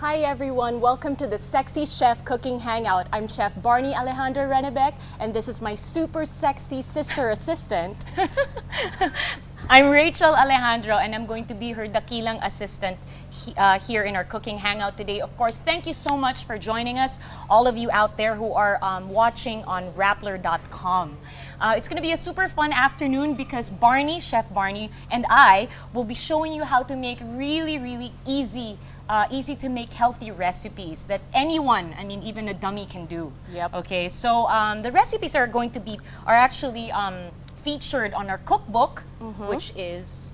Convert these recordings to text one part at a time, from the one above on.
Hi everyone, welcome to the Sexy Chef Cooking Hangout. I'm Chef Barney Alejandra Renebec, and this is my super sexy sister assistant. I'm Rachel Alejandro, and I'm going to be her dakilang assistant here in our cooking hangout today. Of course, thank you so much for joining us, all of you out there who are watching on Rappler.com. It's going to be a super fun afternoon because Barney, Chef Barney, and I will be showing you how to make really easy to make healthy recipes that anyone, I mean even a dummy, can do. Yep. Okay, so the recipes are actually featured on our cookbook, which is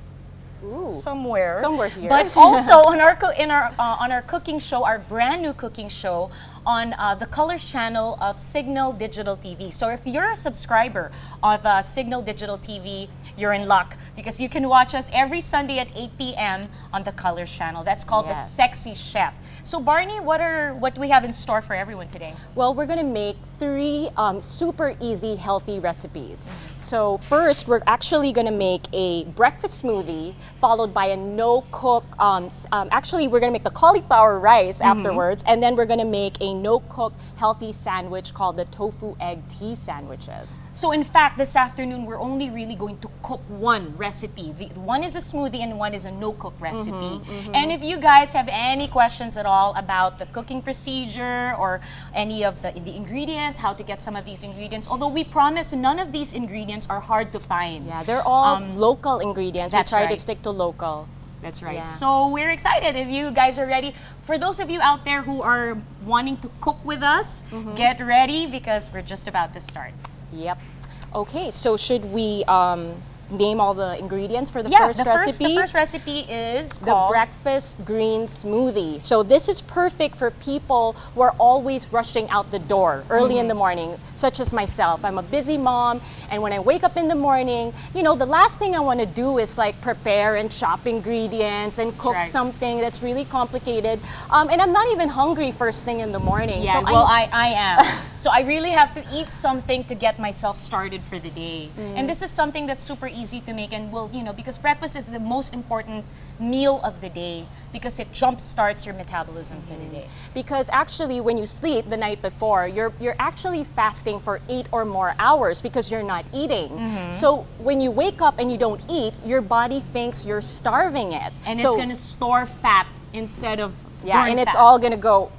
somewhere here. But also on our cooking show, our brand new cooking show on the Colors channel of Signal Digital TV. So if you're a subscriber of Signal Digital TV, you're in luck because you can watch us every Sunday at 8 p.m. on the Colors channel. That's called The Sexy Chef. So Barney, what do we have in store for everyone today? Well, we're gonna make 3 super easy, healthy recipes. So first, we're actually gonna make a breakfast smoothie, followed by a no-cook, actually we're gonna make the cauliflower rice afterwards, and then we're gonna make a no-cook healthy sandwich called the tofu egg tea sandwiches. So in fact, this afternoon, we're only really going to cook one recipe. One is a smoothie and one is a no-cook recipe. And if you guys have any questions at all about the cooking procedure or any of the ingredients, how to get some of these ingredients, although we promise none of these ingredients are hard to find. Yeah, they're all local ingredients. We try to stick to local. That's right. Yeah. So we're excited if you guys are ready. For those of you out there who are wanting to cook with us, get ready because we're just about to start. Yep. Okay, so should we name all the ingredients for the first recipe? The first recipe is the breakfast green smoothie. So this is perfect for people who are always rushing out the door early in the morning, such as myself. I'm a busy mom, and when I wake up in the morning, you know, the last thing I want to do is like prepare and chop ingredients and cook something that's really complicated. And I'm not even hungry first thing in the morning. Yeah, so well, I am. So I really have to eat something to get myself started for the day. And this is something that's super easy to make, and will, you know, because breakfast is the most important meal of the day because it jump starts your metabolism for the day. Because actually when you sleep the night before, you're actually fasting for 8 or more hours because you're not eating. So when you wake up and you don't eat, your body thinks you're starving it. And it's going to store fat instead of burn it's fat. all going to go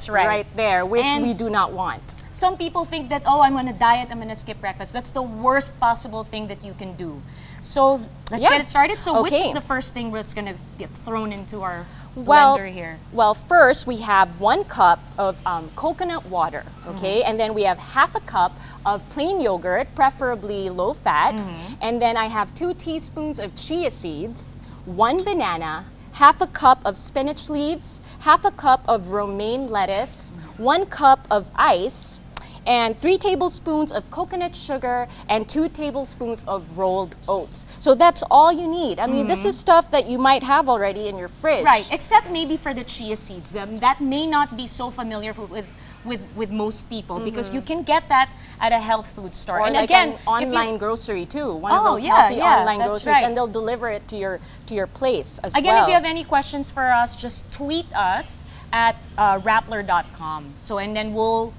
right there, which we do not want. Some people think that, oh, I'm on a diet, I'm going to skip breakfast. That's the worst possible thing that you can do. So let's get it started. So which is the first thing that's going to get thrown into our blender here? Well, first we have 1 cup of coconut water, okay? And then we have half a cup of plain yogurt, preferably low fat. And then I have 2 teaspoons of chia seeds, 1 banana, half a cup of spinach leaves, half a cup of romaine lettuce, 1 cup of ice, and 3 tablespoons of coconut sugar and 2 tablespoons of rolled oats. So that's all you need. I mean, this is stuff that you might have already in your fridge. Right, except maybe for the chia seeds. That may not be so familiar with most people because you can get that at a health food store. Or and like again, an online grocery too. One of those healthy yeah, online that's groceries, right. and they'll deliver it to your place as Again, well. if you have any questions for us, just tweet us at Rappler.com. So, and then we'll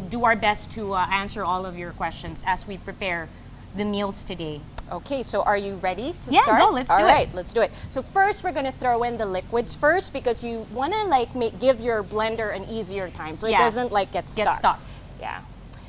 do our best to answer all of your questions as we prepare the meals today. Okay, so are you ready to Yeah, start? go, let's do it. All right, let's do it. So first we're going to throw in the liquids first because you want to like give your blender an easier time so it doesn't like get stuck. Yeah.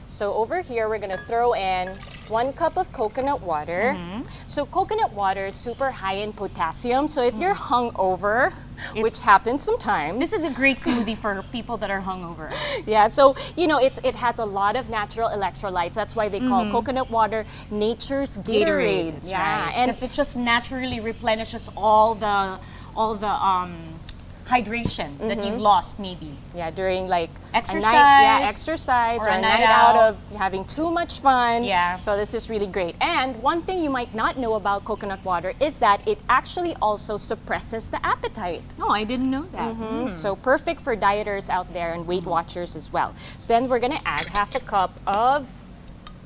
So over here we're going to throw in 1 cup of coconut water. So coconut water is super high in potassium. So if you're hungover, which happens sometimes. This is a great smoothie for people that are hungover. Yeah, so you know it has a lot of natural electrolytes. That's why they call coconut water nature's Gatorade. Yeah, and because it just naturally replenishes all the hydration that you've lost maybe. Yeah, during like exercise, exercise or a a night night out out. of having too much fun. Yeah. So this is really great. And one thing you might not know about coconut water is that it actually also suppresses the appetite. Oh, I didn't know that. So perfect for dieters out there and Weight Watchers as well. So then we're gonna add half a cup of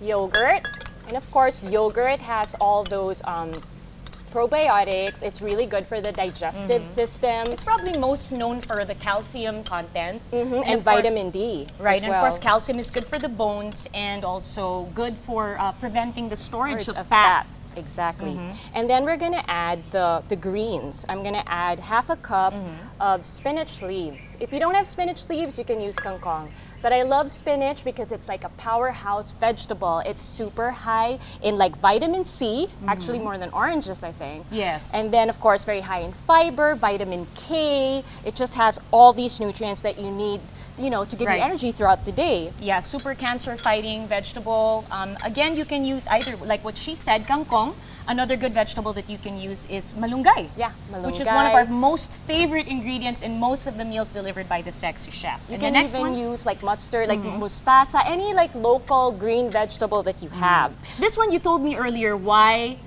yogurt. And of course, yogurt has all those probiotics. It's really good for the digestive system. It's probably most known for the calcium content. And of course- vitamin D. Right, as and well. of course calcium is good for the bones and also good for preventing the storage Storage of fat. Exactly. And then we're gonna add the greens. I'm gonna add half a cup of spinach leaves. If you don't have spinach leaves, you can use kangkong. But I love spinach because it's like a powerhouse vegetable. It's super high in like vitamin C, actually more than oranges, I think. Yes. And then of course very high in fiber, vitamin K. It just has all these nutrients that you need, you know, to give Right. you energy throughout the day. Yeah, super cancer fighting vegetable. Again, you can use either, like what she said, kangkong. Another good vegetable that you can use is malunggay. Yeah, Which is one of our malunggay. most favorite ingredients in most of the meals delivered by the Sexy Chef. You And can the next even one, use like mustard, like mustasa, any like local green vegetable that you have. this one you told me earlier why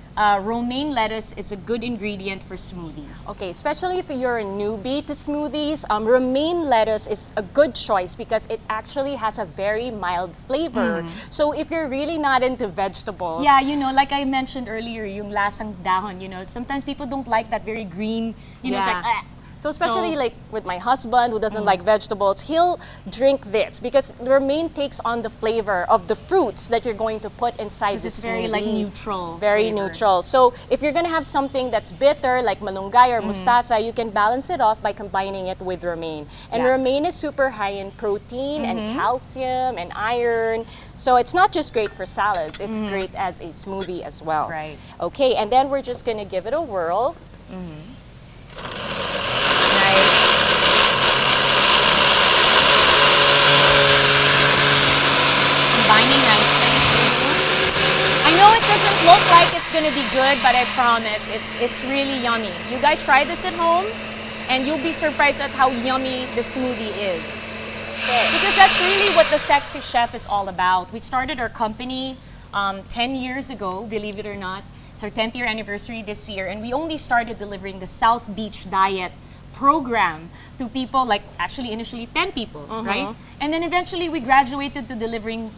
romaine lettuce is a good ingredient for smoothies. Okay, especially if you're a newbie to smoothies, romaine lettuce is a good choice because it actually has a very mild flavor. So if you're really not into vegetables, Yeah, you know, like I mentioned earlier, yung lasang dahon, you know, sometimes people don't like that very green, you know, it's Yeah. like, ah. So especially So- like with my husband who doesn't like vegetables, he'll drink this because romaine takes on the flavor of the fruits that you're going to put inside the It's very like smoothie. neutral. Very flavor. neutral. So if you're gonna have something that's bitter like malunggay or mustasa, you can balance it off by combining it with romaine. And Yeah. romaine is super high in protein and calcium and iron. So it's not just great for salads, it's great as a smoothie as well. Right. Okay, and then we're just gonna give it a whirl. Nice. Combining nicely. I know it doesn't look like it's gonna be good, but I promise it's really yummy. You guys try this at home, and you'll be surprised at how yummy the smoothie is. Because that's really what the Sexy Chef is all about. We started our company 10 years ago, believe it or not. It's our 10th year anniversary this year, and we only started delivering the South Beach Diet program to people, like actually initially 10 people, right? And then eventually we graduated to delivering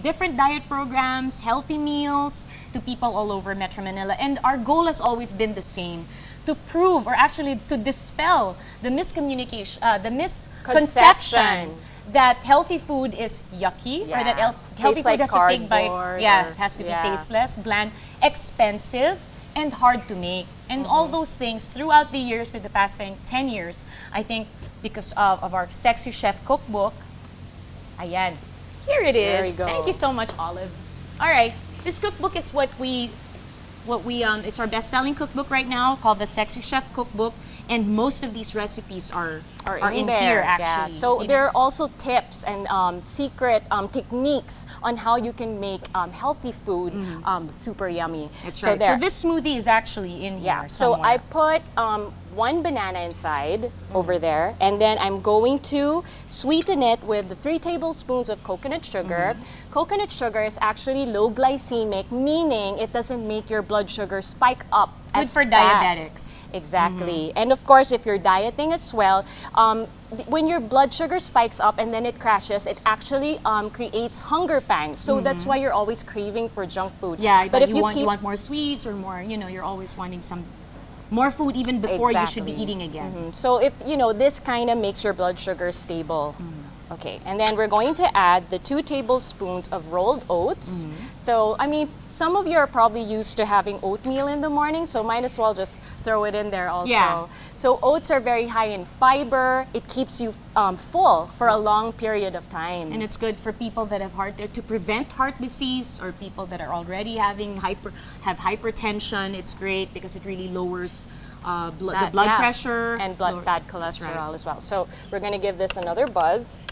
different diet programs, healthy meals to people all over Metro Manila. And our goal has always been the same, to prove or actually to dispel the miscommunication, the misconception that healthy food is yucky or that Yeah. healthy Tastes food like has to take by, cardboard yeah, or- it has to be yeah. tasteless, bland, expensive, and hard to make. And all those things throughout the years, to the past 10 years, I think because of our Sexy Chef cookbook, ayan, here it There is. we go. Thank you so much, Olive. All right, this cookbook is what we it's our best-selling cookbook right now, called the Sexy Chef Cookbook, and most of these recipes are in there, here yeah. actually. So You there know. are also tips and secret techniques on how you can make healthy food super yummy. That's so right. there. So this smoothie is actually in here. Yeah, so I somewhere. put one banana inside over there, and then I'm going to sweeten it with 3 tablespoons of coconut sugar. Coconut sugar is actually low glycemic, meaning it doesn't make your blood sugar spike up Good as for fast. diabetics. Exactly. And of course, if you're dieting as well, when your blood sugar spikes up and then it crashes, it actually creates hunger pangs. So that's why you're always craving for junk food. Yeah, but if you keep want more sweets or more, you know, you're always wanting some more food even before you should be Exactly. eating again. So if this kind of makes your blood sugar stable. Okay, and then we're going to add the 2 tablespoons of rolled oats. So, I mean, some of you are probably used to having oatmeal in the morning, so might as well just throw it in there also. Yeah. So oats are very high in fiber. It keeps you full for a long period of time. And it's good for people that have to prevent heart disease, or people that are already having hypertension. It's great because it really lowers the blood Yeah, pressure and bad cholesterol right. as well. So we're going to give this another buzz.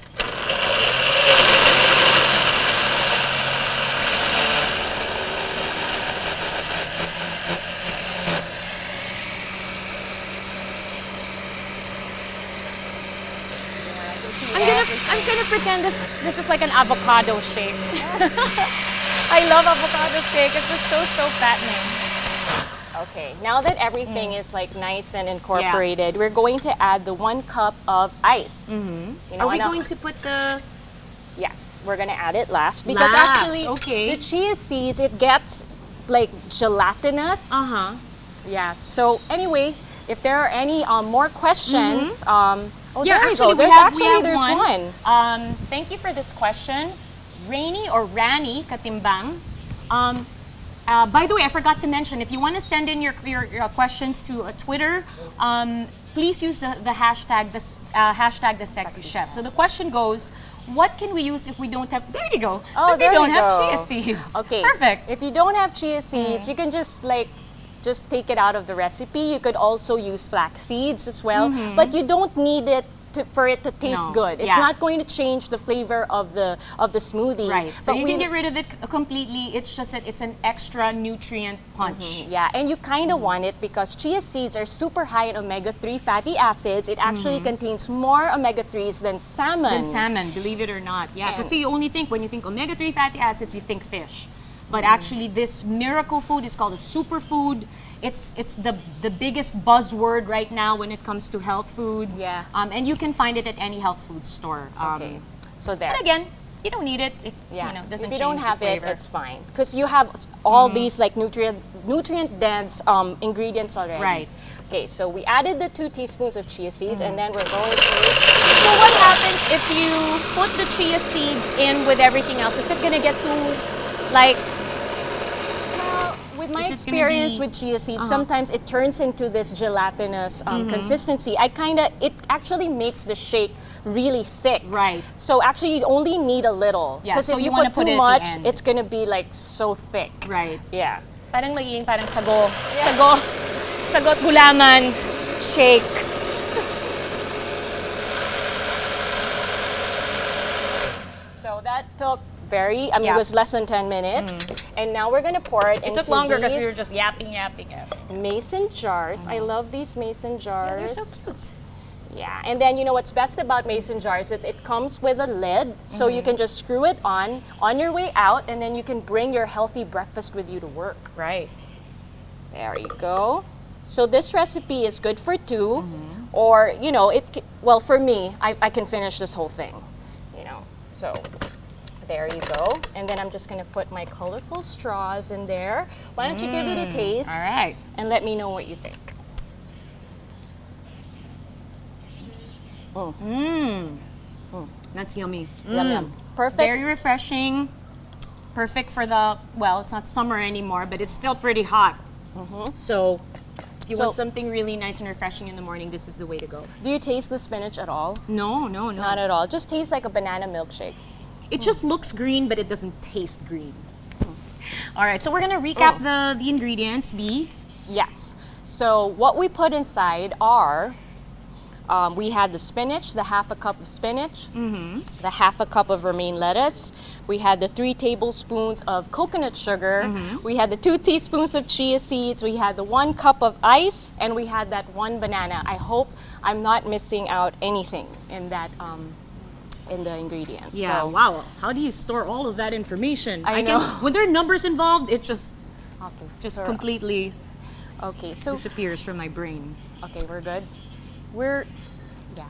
I'm gonna pretend this is like an avocado shake. I love avocado shake. It's just so fattening. Okay, now that everything is like nice and incorporated, we're going to add the 1 cup of ice. Are we going to put the Yes, we're gonna add it last because Last, actually okay. the chia seeds, it gets like gelatinous. Yeah. So anyway, if there are any more questions, oh, Yeah, there you actually, go. There's there's one. Thank you for this question. Rainy or Rani Katimbang. By the way, I forgot to mention, if you want to send in your questions to Twitter, please use the hashtag, hashtag the sexy chef. So the question goes, what can we use if we don't have, there you go, Oh, if we there don't you have go. chia seeds. Okay. Perfect. If you don't have chia seeds, you can just take it out of the recipe. You could also use flax seeds as well, but you don't need it for it to taste No. good. It's Yeah. not going to change the flavor of the smoothie. Right. So But you can get rid of it completely. It's just that it's an extra nutrient punch. Yeah, and you kind of want it because chia seeds are super high in omega-3 fatty acids. It actually contains more omega-3s than salmon. Than salmon, believe it or not. Yeah, And- because you only think, when you think omega-3 fatty acids, you think fish. But actually, this miracle food is called a superfood. It's the biggest buzzword right now when it comes to health food. Yeah. And you can find it at any health food store. Okay, so there. And again, you don't need it if Yeah. doesn't if you don't change have the it, flavor. it's fine because you have all these like nutrient dense ingredients already. Right. Okay, so we added the 2 teaspoons of chia seeds, and then we're going to. So what happens if you put the chia seeds in with everything else? Is it gonna get too, like, With my Is it gonna experience be- with chia seeds, sometimes it turns into this gelatinous consistency. It actually makes the shake really thick. Right. So actually, you only need a little. Yeah, Because so if you you wanna put put too it at the much, end. it's gonna be like so thick. right? Yeah. Parang magiging parang sago at gulaman shake. So that took it Yeah. was less than 10 minutes. And now we're gonna pour it It into took longer because we were these just yapping. mason jars. I love these mason They're jars. so cute. Yeah, and then you know what's best about mason jars is it comes with a lid, so you can just screw it on your way out, and then you can bring your healthy breakfast with you to work. Right. There you go. So this recipe is good for 2, or well, for me, I can finish this whole thing. So there you go. And then I'm just gonna put my colorful straws in there. Why don't you give it a taste? All right. And let me know what you think. That's yummy. Yum yum. Perfect. Very refreshing. Perfect for it's not summer anymore, but it's still pretty hot. So if you want something really nice and refreshing in the morning, this is the way to go. Do you taste the spinach at all? No. Not at all. It just tastes like a banana milkshake. It just looks green, but it doesn't taste green. All right, so we're gonna recap the ingredients. B. Yes. So what we put inside are, we had the spinach, the half a cup of spinach, the half a cup of romaine lettuce. We had the 3 tablespoons of coconut sugar. We had the 2 teaspoons of chia seeds. We had the 1 cup of ice, and we had that 1 banana. I hope I'm not missing out anything in that in the ingredients. Yeah. So, Wow. How do you store all of that information? I know. When there are numbers involved, it just so- completely okay. So disappears from my brain. okay, we're good. Yeah.